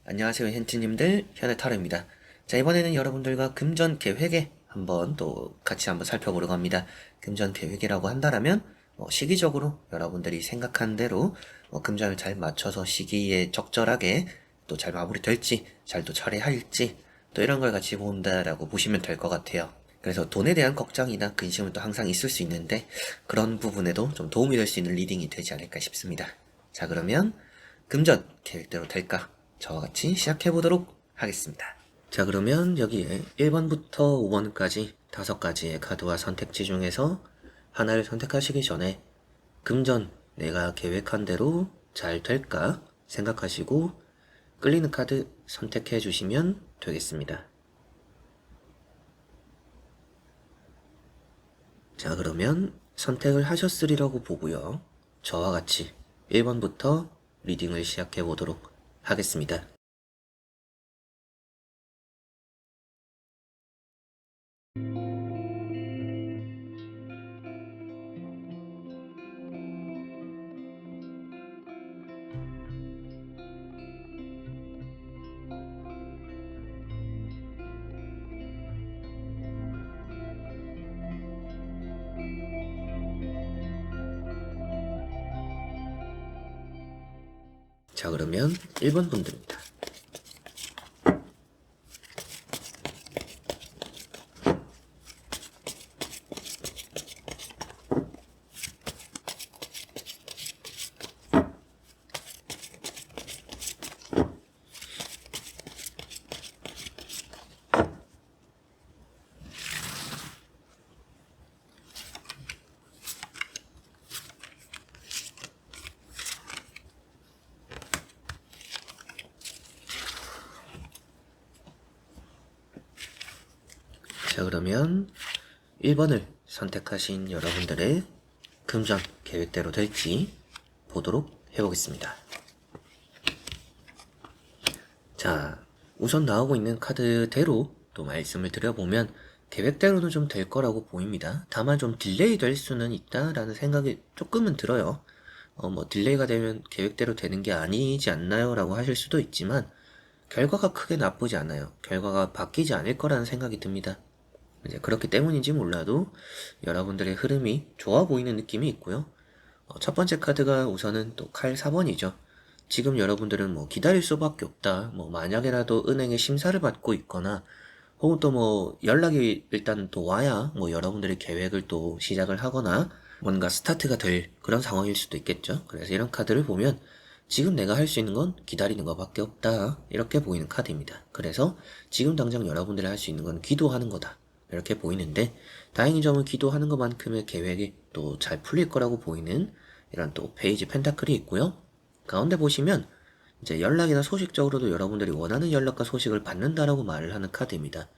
안녕하세요 현지님들, 현해타로입니다. 자, 이번에는 여러분들과 금전 계획에 한번 또 같이 한번 살펴보려고 합니다. 금전 계획이라고 한다라면 시기적으로 여러분들이 생각한 대로 금전을 잘 맞춰서 시기에 적절하게 또 잘 마무리될지 잘 또 처리할지 또 이런 걸 같이 본다라고 보시면 될 것 같아요. 그래서 돈에 대한 걱정이나 근심은 또 항상 있을 수 있는데 그런 부분에도 좀 도움이 될 수 있는 리딩이 되지 않을까 싶습니다. 자, 그러면 금전 계획대로 될까? 저와 같이 시작해 보도록 하겠습니다. 자, 그러면 여기에 1번부터 5번까지 5가지의 카드와 선택지 중에서 하나를 선택하시기 전에 금전 내가 계획한 대로 잘 될까 생각하시고 끌리는 카드 선택해 주시면 되겠습니다. 자, 그러면 선택을 하셨으리라고 보고요. 저와 같이 1번부터 리딩을 시작해 보도록 하겠습니다. 자, 그러면 1번 분들입니다. 자, 그러면 1번을 선택하신 여러분들의 금전 계획대로 될지 보도록 해보겠습니다. 자, 우선 나오고 있는 카드대로 또 말씀을 드려보면 계획대로는 좀 될 거라고 보입니다. 다만 좀 딜레이 될 수는 있다라는 생각이 조금은 들어요. 딜레이가 되면 계획대로 되는 게 아니지 않나요? 라고 하실 수도 있지만 결과가 크게 나쁘지 않아요. 결과가 바뀌지 않을 거라는 생각이 듭니다. 이제 그렇기 때문인지 몰라도 여러분들의 흐름이 좋아 보이는 느낌이 있고요. 첫 번째 카드가 우선은 또 칼 4번이죠. 지금 여러분들은 뭐 기다릴 수밖에 없다. 뭐 만약에라도 은행에 심사를 받고 있거나 혹은 또 뭐 연락이 일단 또 와야 뭐 여러분들의 계획을 또 시작을 하거나 뭔가 스타트가 될 그런 상황일 수도 있겠죠. 그래서 이런 카드를 보면 지금 내가 할 수 있는 건 기다리는 것밖에 없다. 이렇게 보이는 카드입니다. 그래서 지금 당장 여러분들이 할 수 있는 건 기도하는 거다. 이렇게 보이는데 다행인 점은 기도하는 것만큼의 계획이 또 잘 풀릴 거라고 보이는 이런 또 페이지 펜타클이 있고요. 가운데 보시면 이제 연락이나 소식적으로도 여러분들이 원하는 연락과 소식을 받는다라고 말을 하는 카드입니다.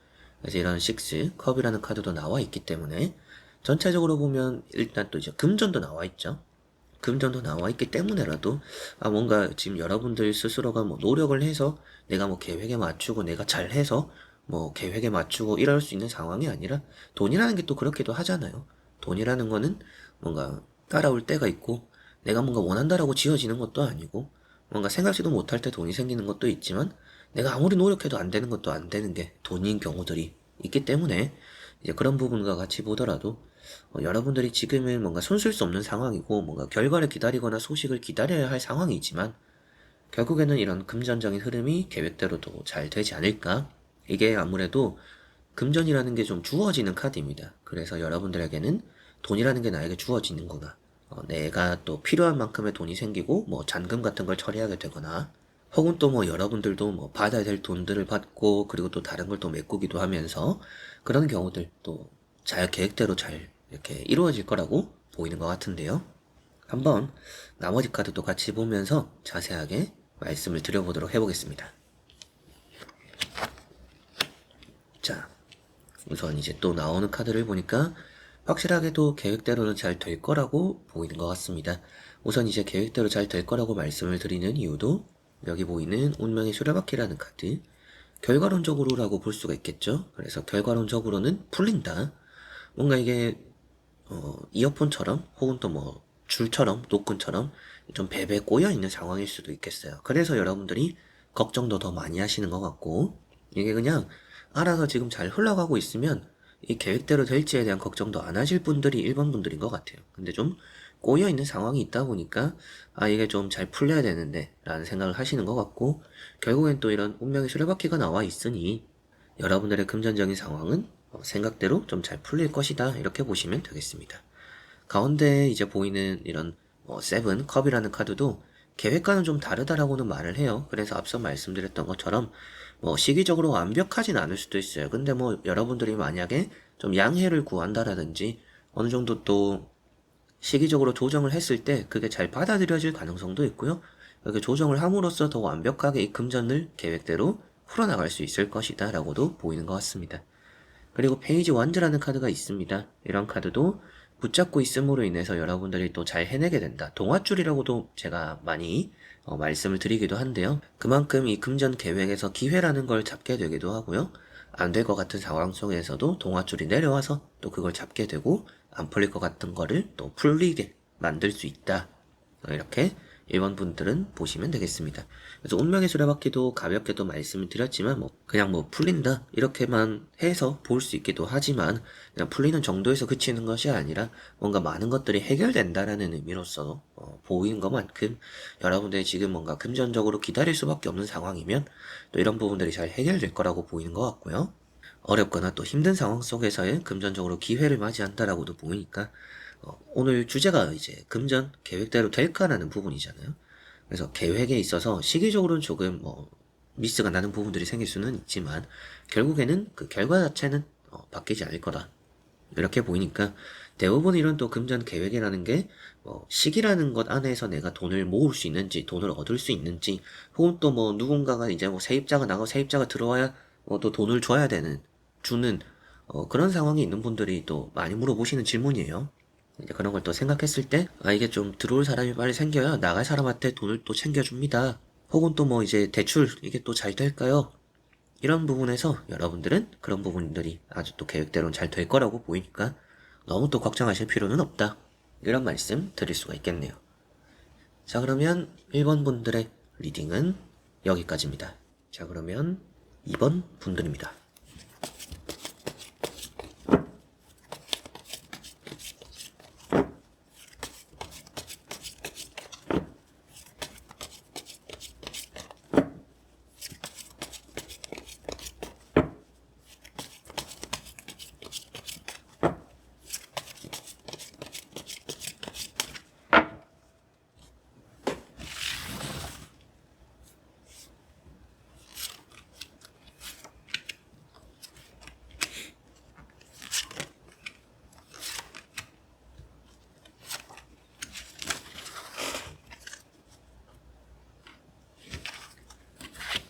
그래서 이런 6 컵이라는 카드도 나와 있기 때문에 전체적으로 보면 일단 또 이제 금전도 나와 있죠. 금전도 나와 있기 때문에라도 뭔가 지금 여러분들 스스로가 뭐 노력을 해서 내가 뭐 계획에 맞추고 내가 잘해서 뭐 계획에 맞추고 이럴 수 있는 상황이 아니라 돈이라는 게 또 그렇기도 하잖아요. 돈이라는 거는 뭔가 따라올 때가 있고 내가 뭔가 원한다라고 지어지는 것도 아니고 뭔가 생각지도 못할 때 돈이 생기는 것도 있지만 내가 아무리 노력해도 안 되는 것도 안 되는 게 돈인 경우들이 있기 때문에 이제 그런 부분과 같이 보더라도 여러분들이 지금은 뭔가 손쓸 수 없는 상황이고 뭔가 결과를 기다리거나 소식을 기다려야 할 상황이지만 결국에는 이런 금전적인 흐름이 계획대로도 잘 되지 않을까? 이게 아무래도 금전이라는 게 좀 주어지는 카드입니다. 그래서 여러분들에게는 돈이라는 게 나에게 주어지는구나. 내가 또 필요한 만큼의 돈이 생기고 뭐 잔금 같은 걸 처리하게 되거나 혹은 또 뭐 여러분들도 뭐 받아야 될 돈들을 받고 그리고 또 다른 걸 또 메꾸기도 하면서 그런 경우들 또 잘 계획대로 잘 이렇게 이루어질 거라고 보이는 것 같은데요. 한번 나머지 카드도 같이 보면서 자세하게 말씀을 드려보도록 해보겠습니다. 자, 우선 이제 또 나오는 카드를 보니까 확실하게도 계획대로는 잘 될 거라고 보이는 것 같습니다. 우선 이제 계획대로 잘 될 거라고 말씀을 드리는 이유도 여기 보이는 운명의 수레바퀴라는 카드, 결과론적으로라고 볼 수가 있겠죠. 그래서 결과론적으로는 풀린다. 뭔가 이게 이어폰처럼 혹은 또 뭐 줄처럼 노끈처럼 좀 베베 꼬여 있는 상황일 수도 있겠어요. 그래서 여러분들이 걱정도 더 많이 하시는 것 같고, 이게 그냥 알아서 지금 잘 흘러가고 있으면 이 계획대로 될지에 대한 걱정도 안 하실 분들이 1번 분들인 것 같아요. 근데 좀 꼬여있는 상황이 있다 보니까, 이게 좀 잘 풀려야 되는데, 라는 생각을 하시는 것 같고, 결국엔 또 이런 운명의 수레바퀴가 나와 있으니, 여러분들의 금전적인 상황은 생각대로 좀 잘 풀릴 것이다. 이렇게 보시면 되겠습니다. 가운데 이제 보이는 이런 세븐 컵이라는 카드도 계획과는 좀 다르다라고는 말을 해요. 그래서 앞서 말씀드렸던 것처럼 시기적으로 완벽하진 않을 수도 있어요. 근데 여러분들이 만약에 좀 양해를 구한다라든지 어느 정도 또 시기적으로 조정을 했을 때 그게 잘 받아들여질 가능성도 있고요. 이렇게 조정을 함으로써 더 완벽하게 이 금전을 계획대로 풀어나갈 수 있을 것이다 라고도 보이는 것 같습니다. 그리고 페이지 원즈라는 카드가 있습니다. 이런 카드도 붙잡고 있음으로 인해서 여러분들이 또 잘 해내게 된다. 동아줄이라고도 제가 많이 말씀을 드리기도 한데요. 그만큼 이 금전 계획에서 기회라는 걸 잡게 되기도 하고요. 안 될 것 같은 상황 속에서도 동아줄이 내려와서 또 그걸 잡게 되고 안 풀릴 것 같은 거를 또 풀리게 만들 수 있다. 이렇게 1번 분들은 보시면 되겠습니다. 그래서 운명의 수레바퀴도 가볍게 또 말씀을 드렸지만 그냥 풀린다 이렇게만 해서 볼 수 있기도 하지만 그냥 풀리는 정도에서 그치는 것이 아니라 뭔가 많은 것들이 해결된다라는 의미로서 보이는 것만큼 여러분들이 지금 뭔가 금전적으로 기다릴 수밖에 없는 상황이면 또 이런 부분들이 잘 해결될 거라고 보이는 것 같고요. 어렵거나 또 힘든 상황 속에서의 금전적으로 기회를 맞이한다라고도 보이니까 오늘 주제가 이제 금전 계획대로 될까라는 부분이잖아요. 그래서 계획에 있어서 시기적으로는 조금 미스가 나는 부분들이 생길 수는 있지만 결국에는 그 결과 자체는 바뀌지 않을 거다. 이렇게 보이니까 대부분 이런 또 금전 계획이라는 게 시기라는 것 안에서 내가 돈을 모을 수 있는지 돈을 얻을 수 있는지 혹은 또 누군가가 이제 세입자가 나가고 세입자가 들어와야 또 돈을 줘야 되는 주는 그런 상황이 있는 분들이 또 많이 물어보시는 질문이에요. 이제 그런 걸 또 생각했을 때, 이게 좀 들어올 사람이 빨리 생겨야 나갈 사람한테 돈을 또 챙겨줍니다. 혹은 또 이제 대출, 이게 또 잘 될까요? 이런 부분에서 여러분들은 그런 부분들이 아주 또 계획대로는 잘 될 거라고 보이니까 너무 또 걱정하실 필요는 없다. 이런 말씀 드릴 수가 있겠네요. 자, 그러면 1번 분들의 리딩은 여기까지입니다. 자, 그러면 2번 분들입니다.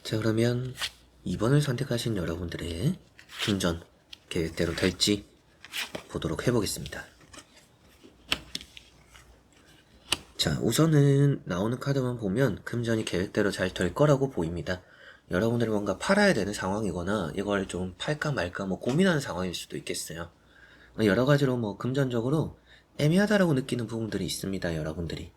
자, 그러면 2번을 선택하신 여러분들의 금전 계획대로 될지 보도록 해보겠습니다. 자, 우선은 나오는 카드만 보면 금전이 계획대로 잘 될 거라고 보입니다. 여러분들이 뭔가 팔아야 되는 상황이거나 이걸 좀 팔까 말까 고민하는 상황일 수도 있겠어요. 여러 가지로 금전적으로 애매하다라고 느끼는 부분들이 있습니다, 여러분들이.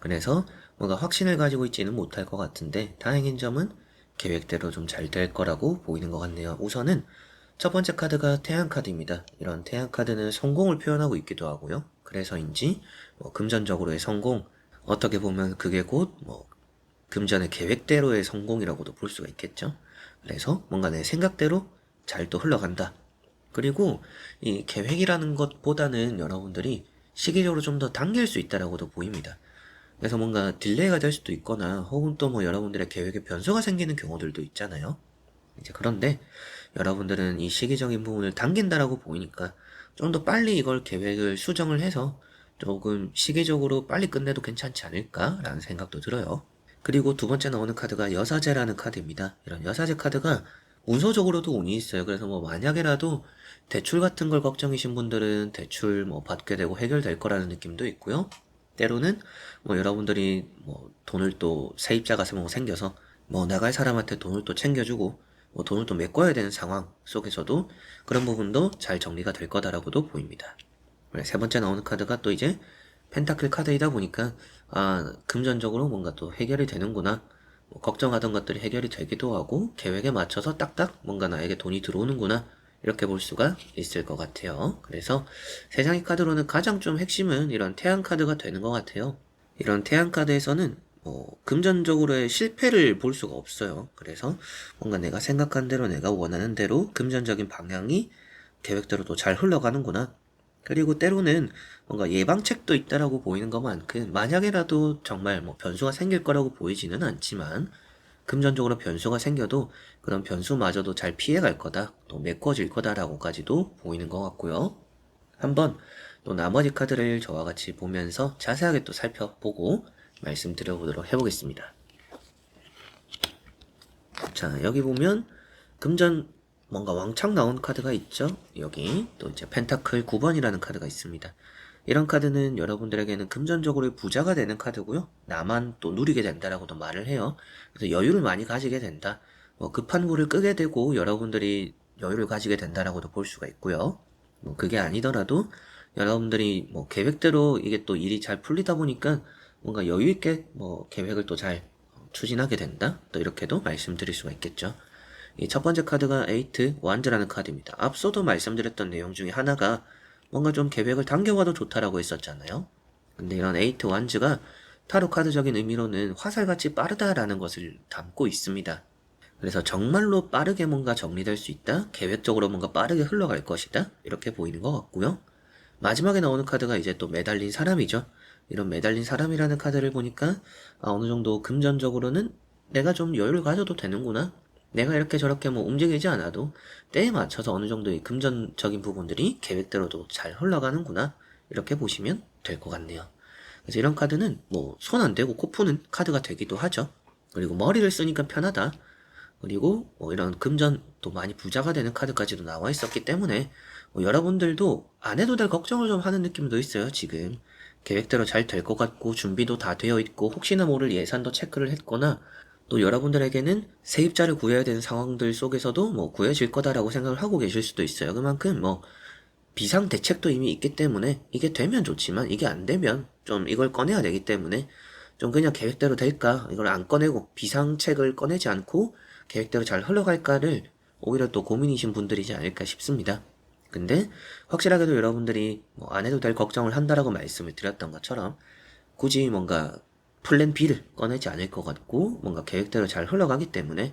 그래서 뭔가 확신을 가지고 있지는 못할 것 같은데 다행인 점은 계획대로 좀 잘 될 거라고 보이는 것 같네요. 우선은 첫 번째 카드가 태양 카드입니다. 이런 태양 카드는 성공을 표현하고 있기도 하고요. 그래서인지 금전적으로의 성공, 어떻게 보면 그게 곧 금전의 계획대로의 성공이라고도 볼 수가 있겠죠. 그래서 뭔가 내 생각대로 잘 또 흘러간다. 그리고 이 계획이라는 것보다는 여러분들이 시기적으로 좀 더 당길 수 있다라고도 보입니다. 그래서 뭔가 딜레이가 될 수도 있거나 혹은 또 여러분들의 계획에 변수가 생기는 경우들도 있잖아요. 이제 그런데 여러분들은 이 시기적인 부분을 당긴다라고 보이니까 좀 더 빨리 이걸 계획을 수정을 해서 조금 시기적으로 빨리 끝내도 괜찮지 않을까라는 생각도 들어요. 그리고 두 번째 나오는 카드가 여사제라는 카드입니다. 이런 여사제 카드가 문서적으로도 운이 있어요. 그래서 만약에라도 대출 같은 걸 걱정이신 분들은 대출 받게 되고 해결될 거라는 느낌도 있고요. 때로는 여러분들이 돈을 또 세입자가 생겨서 나갈 사람한테 돈을 또 챙겨주고 돈을 또 메꿔야 되는 상황 속에서도 그런 부분도 잘 정리가 될 거다라고도 보입니다. 세 번째 나오는 카드가 또 이제 펜타클 카드이다 보니까 금전적으로 뭔가 또 해결이 되는구나, 뭐 걱정하던 것들이 해결이 되기도 하고 계획에 맞춰서 딱딱 뭔가 나에게 돈이 들어오는구나 이렇게 볼 수가 있을 것 같아요. 그래서 세 장의 카드로는 가장 좀 핵심은 이런 태양 카드가 되는 것 같아요. 이런 태양 카드에서는 금전적으로의 실패를 볼 수가 없어요. 그래서 뭔가 내가 생각한 대로 내가 원하는 대로 금전적인 방향이 계획대로도 잘 흘러가는구나. 그리고 때로는 뭔가 예방책도 있다라고 보이는 것만큼 만약에라도 정말 뭐 변수가 생길 거라고 보이지는 않지만 금전적으로 변수가 생겨도 그런 변수마저도 잘 피해갈 거다, 또 메꿔질 거다라고까지도 보이는 것 같고요. 한번 또 나머지 카드를 저와 같이 보면서 자세하게 또 살펴보고 말씀드려보도록 해보겠습니다. 자, 여기 보면 금전 뭔가 왕창 나온 카드가 있죠. 여기 또 이제 펜타클 9번이라는 카드가 있습니다. 이런 카드는 여러분들에게는 금전적으로 부자가 되는 카드고요. 나만 또 누리게 된다라고도 말을 해요. 그래서 여유를 많이 가지게 된다. 뭐 급한 불을 끄게 되고 여러분들이 여유를 가지게 된다라고도 볼 수가 있고요. 뭐 그게 아니더라도 여러분들이 뭐 계획대로 이게 또 일이 잘 풀리다 보니까 뭔가 여유 있게 뭐 계획을 또 잘 추진하게 된다. 또 이렇게도 말씀드릴 수가 있겠죠. 이 첫 번째 카드가 에이트 완즈라는 카드입니다. 앞서도 말씀드렸던 내용 중에 하나가 뭔가 좀 계획을 당겨봐도 좋다라고 했었잖아요. 근데 이런 에이트 완즈가 타로 카드적인 의미로는 화살같이 빠르다라는 것을 담고 있습니다. 그래서 정말로 빠르게 뭔가 정리될 수 있다, 계획적으로 뭔가 빠르게 흘러갈 것이다, 이렇게 보이는 것 같고요. 마지막에 나오는 카드가 이제 또 매달린 사람이죠. 이런 매달린 사람이라는 카드를 보니까 어느 정도 금전적으로는 내가 좀 여유를 가져도 되는구나. 내가 이렇게 저렇게 뭐 움직이지 않아도 때에 맞춰서 어느 정도의 금전적인 부분들이 계획대로도 잘 흘러가는구나. 이렇게 보시면 될 것 같네요. 그래서 이런 카드는 뭐 손 안 대고 코 푸는 카드가 되기도 하죠. 그리고 머리를 쓰니까 편하다. 그리고 이런 금전 또 많이 부자가 되는 카드까지도 나와 있었기 때문에 여러분들도 안 해도 될 걱정을 좀 하는 느낌도 있어요. 지금 계획대로 잘 될 것 같고 준비도 다 되어 있고 혹시나 모를 예산도 체크를 했거나 또 여러분들에게는 세입자를 구해야 되는 상황들 속에서도 뭐 구해질 거다라고 생각을 하고 계실 수도 있어요. 그만큼 뭐 비상 대책도 이미 있기 때문에 이게 되면 좋지만 이게 안 되면 좀 이걸 꺼내야 되기 때문에 좀 그냥 계획대로 될까 이걸 안 꺼내고 비상책을 꺼내지 않고 계획대로 잘 흘러갈까를 오히려 또 고민이신 분들이지 않을까 싶습니다. 근데 확실하게도 여러분들이 뭐 안 해도 될 걱정을 한다라고 말씀을 드렸던 것처럼 굳이 뭔가 플랜 B를 꺼내지 않을 것 같고 뭔가 계획대로 잘 흘러가기 때문에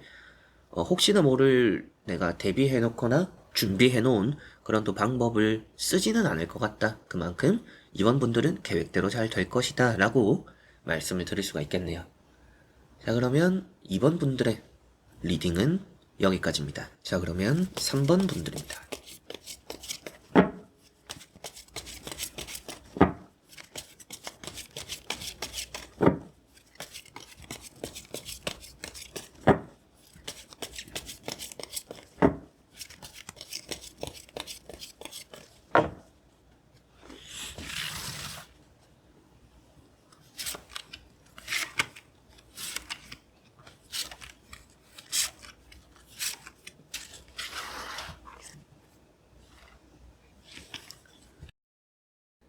혹시나 모를 내가 대비해 놓거나 준비해 놓은 그런 또 방법을 쓰지는 않을 것 같다. 그만큼 이번 분들은 계획대로 잘 될 것이다 라고 말씀을 드릴 수가 있겠네요. 자, 그러면 2번 분들의 리딩은 여기까지입니다. 자, 그러면 3번 분들입니다.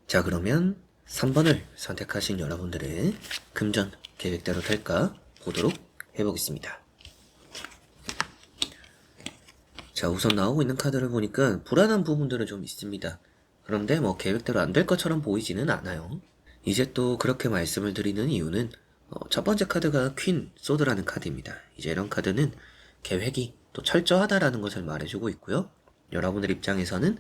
자, 그러면 3번을 선택하신 여러분들의 금전 계획대로 될까 보도록 해보겠습니다. 자, 우선 나오고 있는 카드를 보니까 불안한 부분들은 좀 있습니다. 그런데 뭐 계획대로 안 될 것처럼 보이지는 않아요. 이제 또 그렇게 말씀을 드리는 이유는 첫 번째 카드가 퀸 소드라는 카드입니다. 이제 이런 카드는 계획이 또 철저하다라는 것을 말해주고 있고요. 여러분들 입장에서는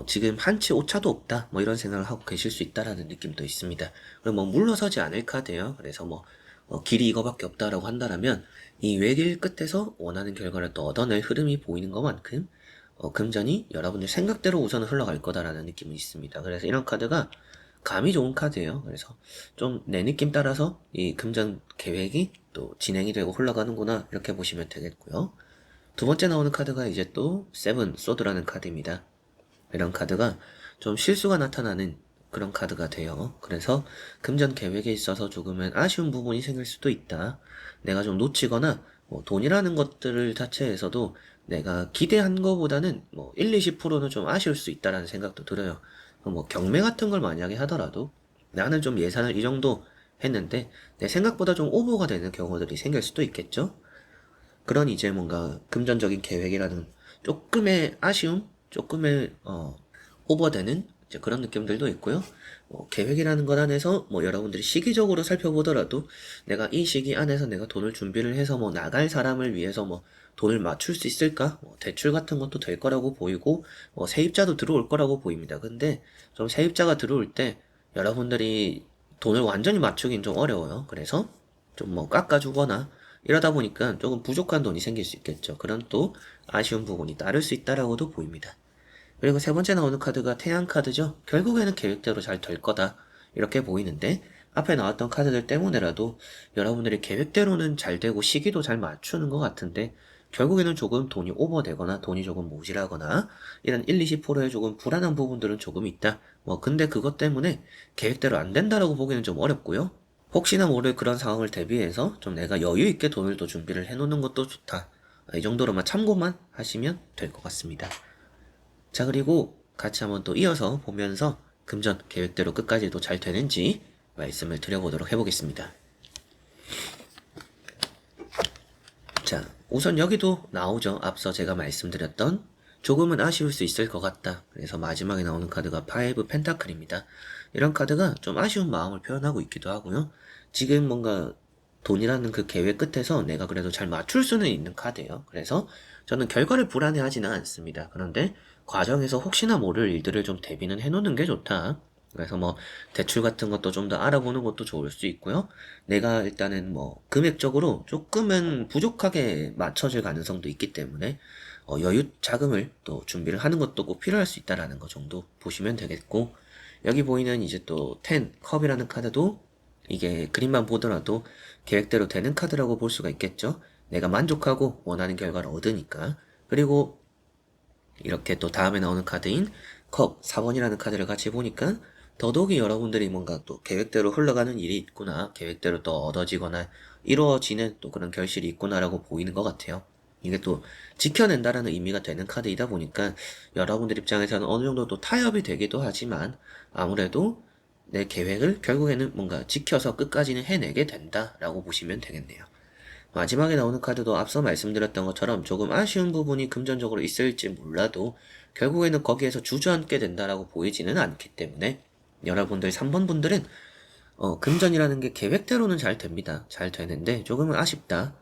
지금 한치 오차도 없다 뭐 이런 생각을 하고 계실 수 있다라는 느낌도 있습니다. 그리고 뭐 물러서지 않을 카드예요. 그래서 뭐 길이 이거밖에 없다라고 한다라면 이 외길 끝에서 원하는 결과를 또 얻어낼 흐름이 보이는 것만큼 금전이 여러분들 생각대로 우선 흘러갈 거다라는 느낌이 있습니다. 그래서 이런 카드가 감이 좋은 카드예요. 그래서 좀 내 느낌 따라서 이 금전 계획이 또 진행이 되고 흘러가는구나 이렇게 보시면 되겠고요. 두 번째 나오는 카드가 이제 또 세븐 소드라는 카드입니다. 이런 카드가 좀 실수가 나타나는 그런 카드가 돼요. 그래서 금전 계획에 있어서 조금은 아쉬운 부분이 생길 수도 있다. 내가 좀 놓치거나 뭐 돈이라는 것들을 자체에서도 내가 기대한 것보다는 뭐 1, 20%는 좀 아쉬울 수 있다라는 생각도 들어요. 뭐 경매 같은 걸 만약에 하더라도 나는 좀 예산을 이 정도 했는데 내 생각보다 좀 오버가 되는 경우들이 생길 수도 있겠죠. 그런 이제 뭔가 금전적인 계획이라는 조금의 아쉬움, 조금의 오버되는 이제 그런 느낌들도 있고요. 계획이라는 것 안에서 뭐 여러분들이 시기적으로 살펴보더라도 내가 이 시기 안에서 내가 돈을 준비를 해서 뭐 나갈 사람을 위해서 뭐 돈을 맞출 수 있을까? 대출 같은 것도 될 거라고 보이고 세입자도 들어올 거라고 보입니다. 근데 좀 세입자가 들어올 때 여러분들이 돈을 완전히 맞추긴 좀 어려워요. 그래서 좀 뭐 깎아주거나 이러다 보니까 조금 부족한 돈이 생길 수 있겠죠. 그런 또 아쉬운 부분이 따를 수 있다라고도 보입니다. 그리고 세 번째 나오는 카드가 태양 카드죠. 결국에는 계획대로 잘 될 거다. 이렇게 보이는데 앞에 나왔던 카드들 때문에라도 여러분들이 계획대로는 잘 되고 시기도 잘 맞추는 것 같은데 결국에는 조금 돈이 오버되거나 돈이 조금 모자라거나 이런 1, 20%의 조금 불안한 부분들은 조금 있다. 근데 그것 때문에 계획대로 안 된다라고 보기는 좀 어렵고요. 혹시나 모를 그런 상황을 대비해서 좀 내가 여유 있게 돈을 또 준비를 해 놓는 것도 좋다. 이 정도로만 참고만 하시면 될 것 같습니다. 자, 그리고 같이 한번 또 이어서 보면서 금전 계획대로 끝까지도 잘 되는지 말씀을 드려보도록 해보겠습니다. 자, 우선 여기도 나오죠. 앞서 제가 말씀드렸던 조금은 아쉬울 수 있을 것 같다. 그래서 마지막에 나오는 카드가 5 펜타클입니다. 이런 카드가 좀 아쉬운 마음을 표현하고 있기도 하고요. 지금 뭔가 돈이라는 그 계획 끝에서 내가 그래도 잘 맞출 수는 있는 카드예요. 그래서 저는 결과를 불안해하지는 않습니다. 그런데 과정에서 혹시나 모를 일들을 좀 대비는 해놓는 게 좋다. 그래서 뭐 대출 같은 것도 좀 더 알아보는 것도 좋을 수 있고요. 내가 일단은 뭐 금액적으로 조금은 부족하게 맞춰질 가능성도 있기 때문에 여유 자금을 또 준비를 하는 것도 꼭 필요할 수 있다라는 거 정도 보시면 되겠고, 여기 보이는 이제 또 10 컵이라는 카드도 이게 그림만 보더라도 계획대로 되는 카드라고 볼 수가 있겠죠. 내가 만족하고 원하는 결과를 얻으니까. 그리고 이렇게 또 다음에 나오는 카드인 컵 4번이라는 카드를 같이 보니까 더더욱이 여러분들이 뭔가 또 계획대로 흘러가는 일이 있구나, 계획대로 또 얻어지거나 이루어지는 또 그런 결실이 있구나라고 보이는 것 같아요. 이게 또 지켜낸다라는 의미가 되는 카드이다 보니까 여러분들 입장에서는 어느 정도 또 타협이 되기도 하지만 아무래도 내 계획을 결국에는 뭔가 지켜서 끝까지는 해내게 된다라고 보시면 되겠네요. 마지막에 나오는 카드도 앞서 말씀드렸던 것처럼 조금 아쉬운 부분이 금전적으로 있을지 몰라도 결국에는 거기에서 주저앉게 된다라고 보이지는 않기 때문에 여러분들 3번 분들은 금전이라는 게 계획대로는 잘 됩니다. 잘 되는데 조금은 아쉽다.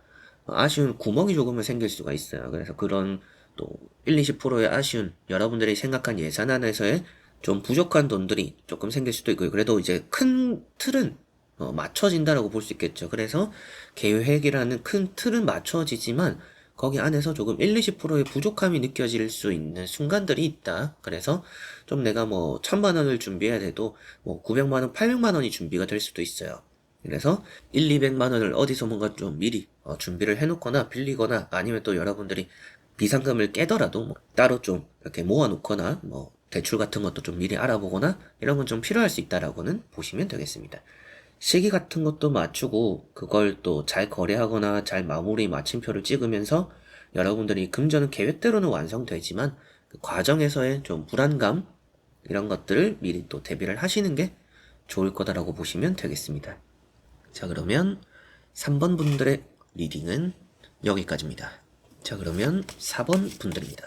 아쉬운 구멍이 조금은 생길 수가 있어요. 그래서 그런 또 1, 20%의 아쉬운 여러분들이 생각한 예산 안에서의 좀 부족한 돈들이 조금 생길 수도 있고요. 그래도 이제 큰 틀은 맞춰진다라고 볼 수 있겠죠. 그래서 계획이라는 큰 틀은 맞춰지지만 거기 안에서 조금 1, 20%의 부족함이 느껴질 수 있는 순간들이 있다. 그래서 좀 내가 뭐 1000만 원을 준비해야 돼도 뭐 900만 원, 800만 원이 준비가 될 수도 있어요. 그래서 1, 200만 원을 어디서 뭔가 좀 미리 준비를 해놓거나 빌리거나 아니면 또 여러분들이 비상금을 깨더라도 뭐 따로 좀 이렇게 모아놓거나 뭐 대출 같은 것도 좀 미리 알아보거나 이런 건 좀 필요할 수 있다라고는 보시면 되겠습니다. 시기 같은 것도 맞추고 그걸 또 잘 거래하거나 잘 마무리 마침표를 찍으면서 여러분들이 금전은 계획대로는 완성되지만 그 과정에서의 좀 불안감 이런 것들을 미리 또 대비를 하시는 게 좋을 거다라고 보시면 되겠습니다. 자, 그러면 3번 분들의 리딩은 여기까지입니다. 자, 그러면 4번 분들입니다.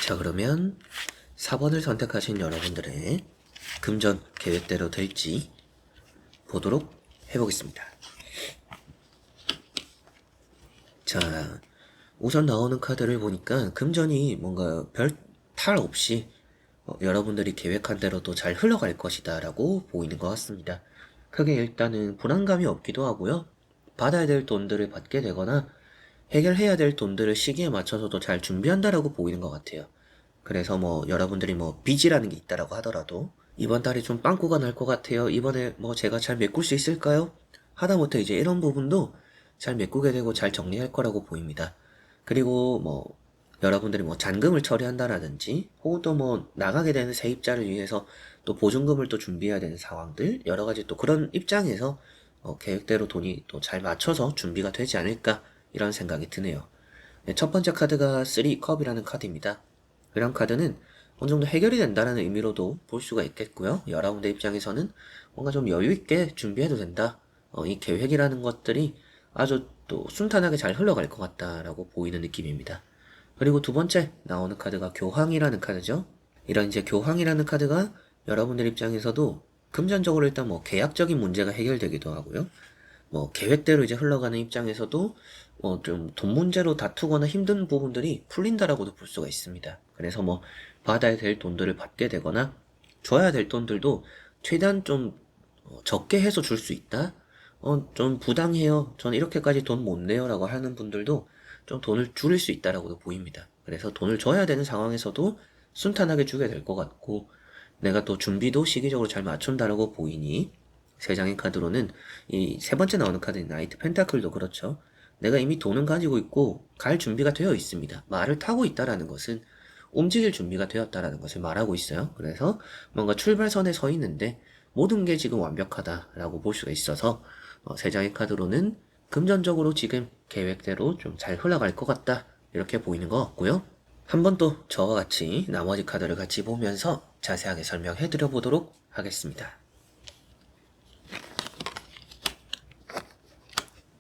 자, 그러면 4번을 선택하신 여러분들의 금전 계획대로 될지 보도록 해보겠습니다. 자, 우선 나오는 카드를 보니까 금전이 뭔가 별 탈 없이 여러분들이 계획한 대로 또 잘 흘러갈 것이다 라고 보이는 것 같습니다. 크게 일단은 불안감이 없기도 하고요. 받아야 될 돈들을 받게 되거나 해결해야 될 돈들을 시기에 맞춰서도 잘 준비한다라고 보이는 것 같아요. 그래서 뭐 여러분들이 뭐 빚이라는 게 있다라고 하더라도 이번 달에 좀 빵꾸가 날 것 같아요. 이번에 뭐 제가 잘 메꿀 수 있을까요? 하다못해 이제 이런 부분도 잘 메꾸게 되고 잘 정리할 거라고 보입니다. 그리고 뭐 여러분들이 뭐 잔금을 처리한다라든지 혹은 또 뭐 나가게 되는 세입자를 위해서 또 보증금을 또 준비해야 되는 상황들 여러 가지 또 그런 입장에서 계획대로 돈이 또 잘 맞춰서 준비가 되지 않을까 이런 생각이 드네요. 네, 첫 번째 카드가 3컵이라는 카드입니다. 이런 카드는 어느 정도 해결이 된다는 의미로도 볼 수가 있겠고요. 여러분들 입장에서는 뭔가 좀 여유 있게 준비해도 된다. 이 계획이라는 것들이 아주 또 순탄하게 잘 흘러갈 것 같다라고 보이는 느낌입니다. 그리고 두 번째 나오는 카드가 교황이라는 카드죠. 이런 이제 교황이라는 카드가 여러분들 입장에서도 금전적으로 일단 뭐 계약적인 문제가 해결되기도 하고요. 뭐 계획대로 이제 흘러가는 입장에서도 좀 돈 문제로 다투거나 힘든 부분들이 풀린다라고도 볼 수가 있습니다. 그래서 뭐 받아야 될 돈들을 받게 되거나 줘야 될 돈들도 최대한 좀 적게 해서 줄 수 있다. 좀 부당해요. 전 이렇게까지 돈 못 내요라고 하는 분들도 좀 돈을 줄일 수 있다라고도 보입니다. 그래서 돈을 줘야 되는 상황에서도 순탄하게 주게 될 것 같고 내가 또 준비도 시기적으로 잘 맞춘다라고 보이니 세 장의 카드로는 이 세 번째 나오는 카드인 나이트 펜타클도 그렇죠. 내가 이미 돈은 가지고 있고 갈 준비가 되어 있습니다. 말을 타고 있다라는 것은 움직일 준비가 되었다라는 것을 말하고 있어요. 그래서 뭔가 출발선에 서 있는데 모든 게 지금 완벽하다라고 볼 수가 있어서 세 장의 카드로는 금전적으로 지금 계획대로 좀 잘 흘러갈 것 같다 이렇게 보이는 것 같고요. 한번 또 저와 같이 나머지 카드를 같이 보면서 자세하게 설명해 드려 보도록 하겠습니다.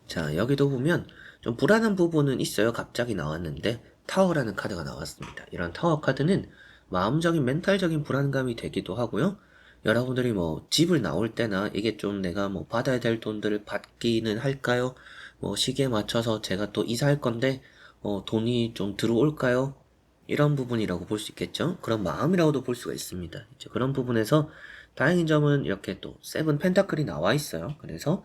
자, 여기도 보면 좀 불안한 부분은 있어요. 갑자기 나왔는데 타워라는 카드가 나왔습니다. 이런 타워 카드는 마음적인 멘탈적인 불안감이 되기도 하고요. 여러분들이 뭐 집을 나올 때나 이게 좀 내가 뭐 받아야 될 돈들을 받기는 할까요? 뭐 시기에 맞춰서 제가 또 이사할 건데 돈이 좀 들어올까요? 이런 부분이라고 볼 수 있겠죠. 그런 마음이라고도 볼 수가 있습니다. 이제 그런 부분에서 다행인 점은 이렇게 또 세븐 펜타클이 나와 있어요. 그래서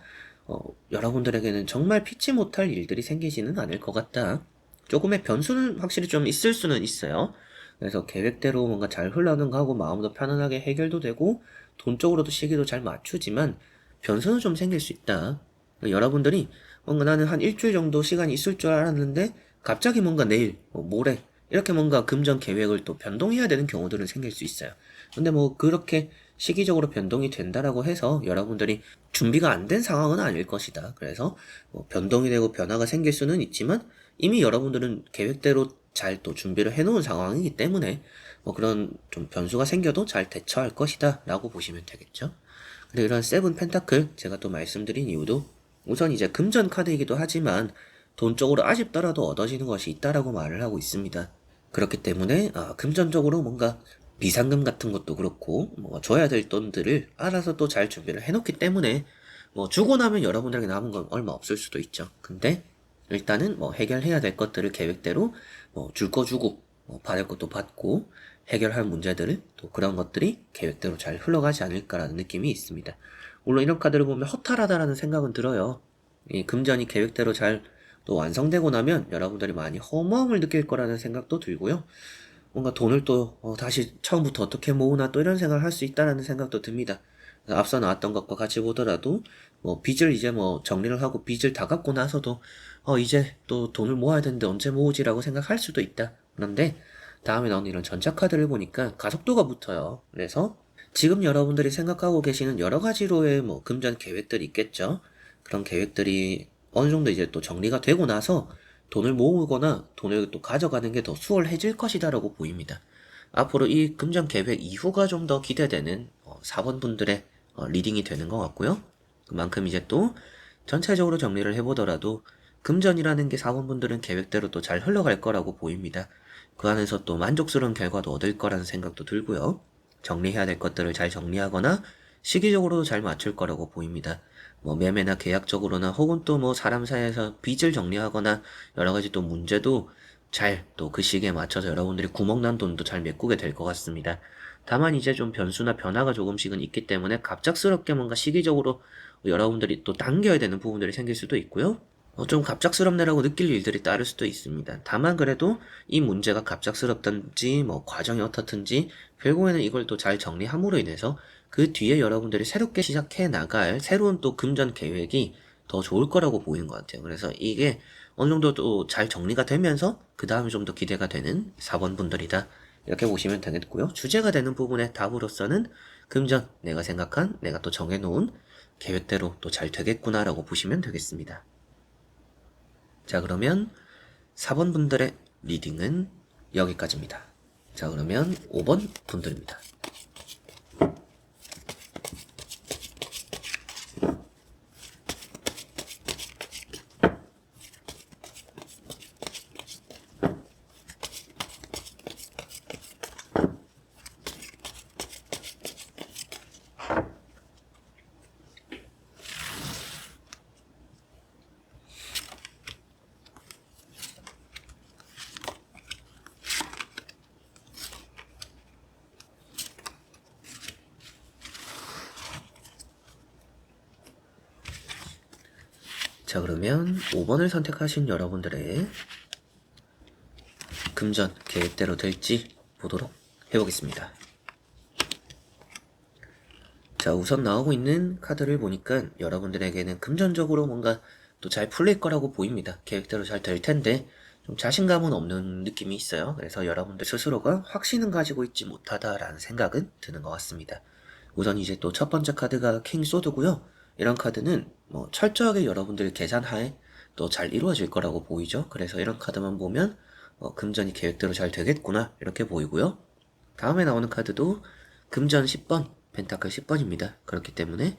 여러분들에게는 정말 피치 못할 일들이 생기지는 않을 것 같다. 조금의 변수는 확실히 좀 있을 수는 있어요. 그래서 계획대로 뭔가 잘 흘러가고 마음도 편안하게 해결도 되고 돈 쪽으로도 시기도 잘 맞추지만 변수는 좀 생길 수 있다. 여러분들이 뭔가 나는 한 일주일 정도 시간이 있을 줄 알았는데 갑자기 뭔가 내일, 모레 이렇게 뭔가 금전 계획을 또 변동해야 되는 경우들은 생길 수 있어요. 근데 뭐 그렇게 시기적으로 변동이 된다라고 해서 여러분들이 준비가 안 된 상황은 아닐 것이다. 그래서 뭐 변동이 되고 변화가 생길 수는 있지만 이미 여러분들은 계획대로 잘 또 준비를 해놓은 상황이기 때문에 뭐 그런 좀 변수가 생겨도 잘 대처할 것이다 라고 보시면 되겠죠. 그리고 이런 세븐 펜타클 제가 또 말씀드린 이유도 우선 이제 금전 카드이기도 하지만 돈 쪽으로 아쉽더라도 얻어지는 것이 있다라고 말을 하고 있습니다. 그렇기 때문에 금전적으로 뭔가 비상금 같은 것도 그렇고 뭐 줘야 될 돈들을 알아서 또 잘 준비를 해놓기 때문에 뭐 주고 나면 여러분들에게 남은 건 얼마 없을 수도 있죠. 근데 일단은 뭐 해결해야 될 것들을 계획대로 뭐 줄 거 주고 뭐 받을 것도 받고 해결할 문제들을 또 그런 것들이 계획대로 잘 흘러가지 않을까라는 느낌이 있습니다. 물론 이런 카드를 보면 허탈하다라는 생각은 들어요. 이 금전이 계획대로 잘 또 완성되고 나면 여러분들이 많이 허무함을 느낄 거라는 생각도 들고요. 뭔가 돈을 또 다시 처음부터 어떻게 모으나 또 이런 생각을 할 수 있다라는 생각도 듭니다. 앞서 나왔던 것과 같이 보더라도 뭐 빚을 이제 뭐 정리를 하고 빚을 다 갚고 나서도 이제 또 돈을 모아야 되는데 언제 모으지라고 생각할 수도 있다. 그런데 다음에 나오는 이런 전차 카드를 보니까 가속도가 붙어요. 그래서 지금 여러분들이 생각하고 계시는 여러 가지로의 뭐 금전 계획들이 있겠죠. 그런 계획들이 어느 정도 이제 또 정리가 되고 나서 돈을 모으거나 돈을 또 가져가는 게 더 수월해질 것이다라고 보입니다. 앞으로 이 금전 계획 이후가 좀 더 기대되는 4번 분들의 리딩이 되는 것 같고요. 그만큼 이제 또 전체적으로 정리를 해보더라도 금전이라는 게 4번 분들은 계획대로 또 잘 흘러갈 거라고 보입니다. 그 안에서 또 만족스러운 결과도 얻을 거라는 생각도 들고요. 정리해야 될 것들을 잘 정리하거나 시기적으로도 잘 맞출 거라고 보입니다. 뭐 매매나 계약적으로나 혹은 또 뭐 사람 사이에서 빚을 정리하거나 여러 가지 또 문제도 잘 또 그 시기에 맞춰서 여러분들이 구멍난 돈도 잘 메꾸게 될 것 같습니다. 다만 이제 좀 변수나 변화가 조금씩은 있기 때문에 갑작스럽게 뭔가 시기적으로 여러분들이 또 당겨야 되는 부분들이 생길 수도 있고요. 좀 갑작스럽네라고 느낄 일들이 따를 수도 있습니다. 다만 그래도 이 문제가 갑작스럽든지 뭐 과정이 어떻든지 결국에는 이걸 또 잘 정리함으로 인해서 그 뒤에 여러분들이 새롭게 시작해 나갈 새로운 또 금전 계획이 더 좋을 거라고 보이는 것 같아요. 그래서 이게 어느 정도 또 잘 정리가 되면서 그 다음에 좀 더 기대가 되는 4번 분들이다. 이렇게 보시면 되겠고요. 주제가 되는 부분의 답으로서는 금전, 내가 생각한, 내가 또 정해놓은 계획대로 또 잘 되겠구나라고 보시면 되겠습니다. 자, 그러면 4번 분들의 리딩은 여기까지입니다. 자, 그러면 5번 분들입니다. 자, 그러면 5번을 선택하신 여러분들의 금전 계획대로 될지 보도록 해보겠습니다. 자, 우선 나오고 있는 카드를 보니까 여러분들에게는 금전적으로 뭔가 또 잘 풀릴 거라고 보입니다. 계획대로 잘 될 텐데 좀 자신감은 없는 느낌이 있어요. 그래서 여러분들 스스로가 확신은 가지고 있지 못하다라는 생각은 드는 것 같습니다. 우선 이제 또 첫 번째 카드가 킹 소드고요. 이런 카드는 뭐 철저하게 여러분들 계산하에 또 잘 이루어질 거라고 보이죠. 그래서 이런 카드만 보면 금전이 계획대로 잘 되겠구나 이렇게 보이고요. 다음에 나오는 카드도 금전 10번, 펜타클 10번입니다. 그렇기 때문에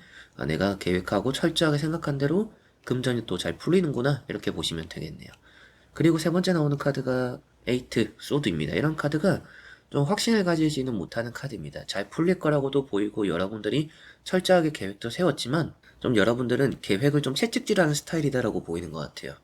내가 계획하고 철저하게 생각한 대로 금전이 또 잘 풀리는구나 이렇게 보시면 되겠네요. 그리고 세 번째 나오는 카드가 에이트, 소드입니다. 이런 카드가 좀 확신을 가지지는 못하는 카드입니다. 잘 풀릴 거라고도 보이고 여러분들이 철저하게 계획도 세웠지만 좀 여러분들은 계획을 좀 채찍질하는 스타일이다라고 보이는 것 같아요.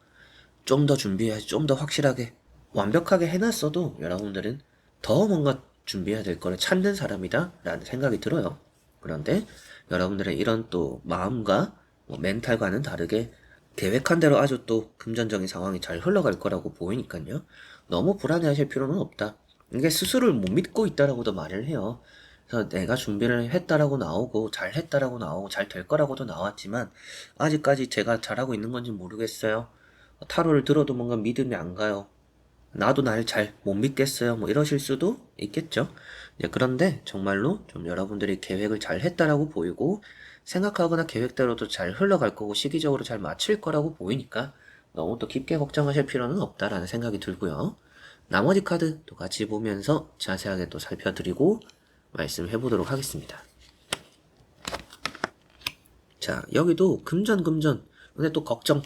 좀 더 준비해야지, 좀 더 확실하게 완벽하게 해놨어도 여러분들은 더 뭔가 준비해야 될 거를 찾는 사람이다 라는 생각이 들어요. 그런데 여러분들의 이런 또 마음과 멘탈과는 다르게 계획한 대로 아주 또 금전적인 상황이 잘 흘러갈 거라고 보이니까요. 너무 불안해하실 필요는 없다. 이게 스스로를 못 믿고 있다라고도 말을 해요. 그래서 내가 준비를 했다라고 나오고 잘 했다라고 나오고 잘 될 거라고도 나왔지만 아직까지 제가 잘하고 있는 건지 모르겠어요. 타로를 들어도 뭔가 믿음이 안 가요. 나도 날 잘 못 믿겠어요. 뭐 이러실 수도 있겠죠. 그런데 정말로 좀 여러분들이 계획을 잘 했다라고 보이고 생각하거나 계획대로도 잘 흘러갈 거고 시기적으로 잘 맞출 거라고 보이니까 너무 또 깊게 걱정하실 필요는 없다라는 생각이 들고요. 나머지 카드 또 같이 보면서 자세하게 또 살펴드리고 말씀해 보도록 하겠습니다. 자, 여기도 금전 근데 또 걱정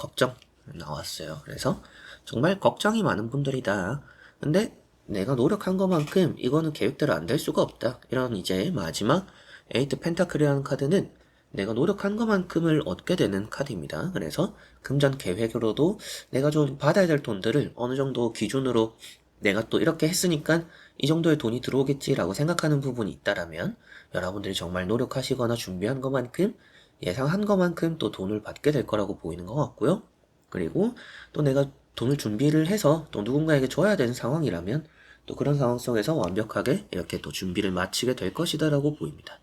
나왔어요. 그래서 정말 걱정이 많은 분들이다. 근데 내가 노력한 것만큼 이거는 계획대로 안 될 수가 없다. 이런 이제 마지막 에이트 펜타클이라는 카드는 내가 노력한 것만큼을 얻게 되는 카드입니다. 그래서 금전 계획으로도 내가 좀 받아야 될 돈들을 어느 정도 기준으로 내가 또 이렇게 했으니까 이 정도의 돈이 들어오겠지라고 생각하는 부분이 있다라면 여러분들이 정말 노력하시거나 준비한 것만큼 예상한 것만큼 또 돈을 받게 될 거라고 보이는 것 같고요. 그리고 또 내가 돈을 준비를 해서 또 누군가에게 줘야 되는 상황이라면 또 그런 상황 속에서 완벽하게 이렇게 또 준비를 마치게 될 것이다라고 보입니다.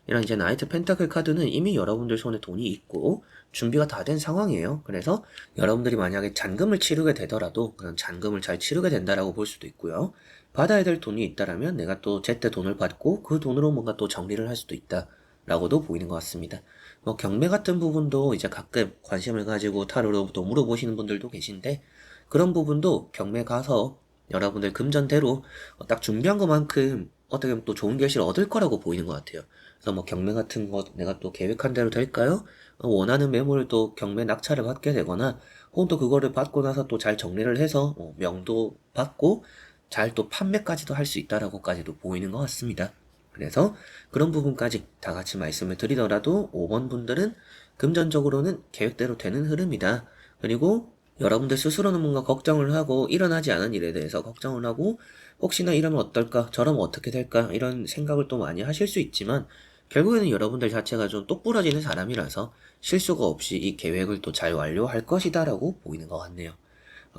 이런 이제 나이트 펜타클 카드는 이미 여러분들 손에 돈이 있고 준비가 다 된 상황이에요. 그래서 여러분들이 만약에 잔금을 치르게 되더라도 그런 잔금을 잘 치르게 된다라고 볼 수도 있고요. 받아야 될 돈이 있다라면 내가 또 제때 돈을 받고 그 돈으로 뭔가 또 정리를 할 수도 있다라고도 보이는 것 같습니다. 뭐 경매 같은 부분도 이제 가끔 관심을 가지고 타로로 또 물어보시는 분들도 계신데 그런 부분도 경매 가서 여러분들 금전대로 딱 준비한 것만큼 어떻게 보면 또 좋은 결실을 얻을 거라고 보이는 것 같아요. 그래서 뭐 경매 같은 거 내가 또 계획한 대로 될까요? 원하는 매물을 또 경매 낙찰을 받게 되거나 혹은 또 그거를 받고 나서 또 잘 정리를 해서 명도 받고 잘 또 판매까지도 할 수 있다라고까지도 보이는 것 같습니다. 그래서 그런 부분까지 다 같이 말씀을 드리더라도 5번 분들은 금전적으로는 계획대로 되는 흐름이다. 그리고 여러분들 스스로는 뭔가 걱정을 하고 일어나지 않은 일에 대해서 걱정을 하고 혹시나 이러면 어떨까? 저러면 어떻게 될까? 이런 생각을 또 많이 하실 수 있지만 결국에는 여러분들 자체가 좀 똑부러지는 사람이라서 실수가 없이 이 계획을 또 잘 완료할 것이다 라고 보이는 것 같네요.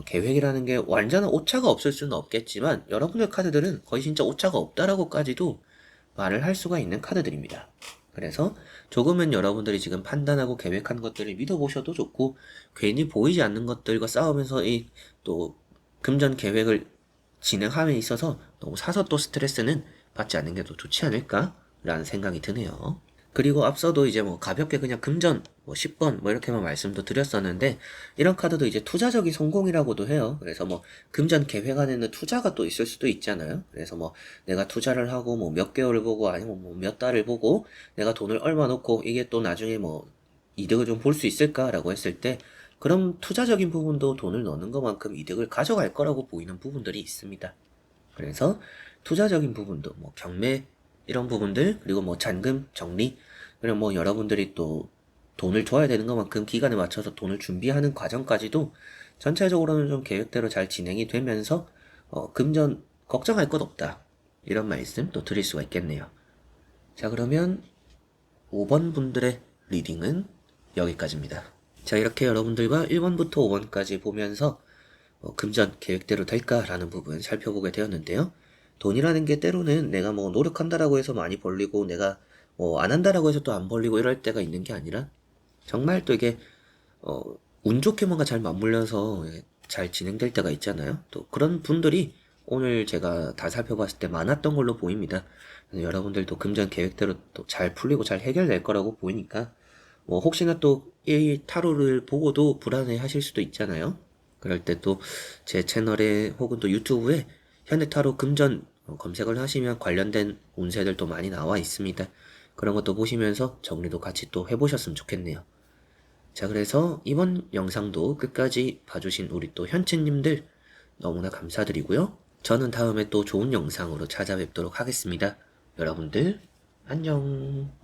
계획이라는 게 완전한 오차가 없을 수는 없겠지만 여러분들 카드들은 거의 진짜 오차가 없다라고까지도 말을 할 수가 있는 카드들입니다. 그래서 조금은 여러분들이 지금 판단하고 계획한 것들을 믿어보셔도 좋고, 괜히 보이지 않는 것들과 싸우면서 이 또 금전 계획을 진행함에 있어서 너무 사서 또 스트레스는 받지 않는 게 더 좋지 않을까라는 생각이 드네요. 그리고 앞서도 이제 뭐 가볍게 그냥 금전 뭐 10번 뭐 이렇게만 말씀도 드렸었는데, 이런 카드도 이제 투자적인 성공이라고도 해요. 그래서 뭐 금전 계획 안에는 투자가 또 있을 수도 있잖아요. 그래서 뭐 내가 투자를 하고 뭐 몇 개월을 보고 아니면 뭐 몇 달을 보고 내가 돈을 얼마 넣고 이게 또 나중에 뭐 이득을 좀 볼 수 있을까라고 했을 때, 그럼 투자적인 부분도 돈을 넣는 것만큼 이득을 가져갈 거라고 보이는 부분들이 있습니다. 그래서 투자적인 부분도 뭐 경매 이런 부분들, 그리고 뭐 잔금 정리, 그리고 뭐 여러분들이 또 돈을 줘야 되는 것만큼 기간에 맞춰서 돈을 준비하는 과정까지도 전체적으로는 좀 계획대로 잘 진행이 되면서 금전 걱정할 것 없다, 이런 말씀 또 드릴 수가 있겠네요. 자, 그러면 5번 분들의 리딩은 여기까지입니다. 자, 이렇게 여러분들과 1번부터 5번까지 보면서 금전 계획대로 될까라는 부분 살펴보게 되었는데요. 돈이라는 게 때로는 내가 뭐 노력한다라고 해서 많이 벌리고 내가 뭐 안 한다라고 해서 또 안 벌리고 이럴 때가 있는 게 아니라, 정말 또 이게 운 좋게 뭔가 잘 맞물려서 잘 진행될 때가 있잖아요. 또 그런 분들이 오늘 제가 다 살펴봤을 때 많았던 걸로 보입니다. 여러분들도 금전 계획대로 또 잘 풀리고 잘 해결될 거라고 보이니까, 뭐 혹시나 또 이 타로를 보고도 불안해 하실 수도 있잖아요. 그럴 때 또 제 채널에 혹은 또 유튜브에 현대타로 금전 검색을 하시면 관련된 운세들도 많이 나와 있습니다. 그런 것도 보시면서 정리도 같이 또 해보셨으면 좋겠네요. 자, 그래서 이번 영상도 끝까지 봐주신 우리 또 현치님들 너무나 감사드리고요. 저는 다음에 또 좋은 영상으로 찾아뵙도록 하겠습니다. 여러분들 안녕.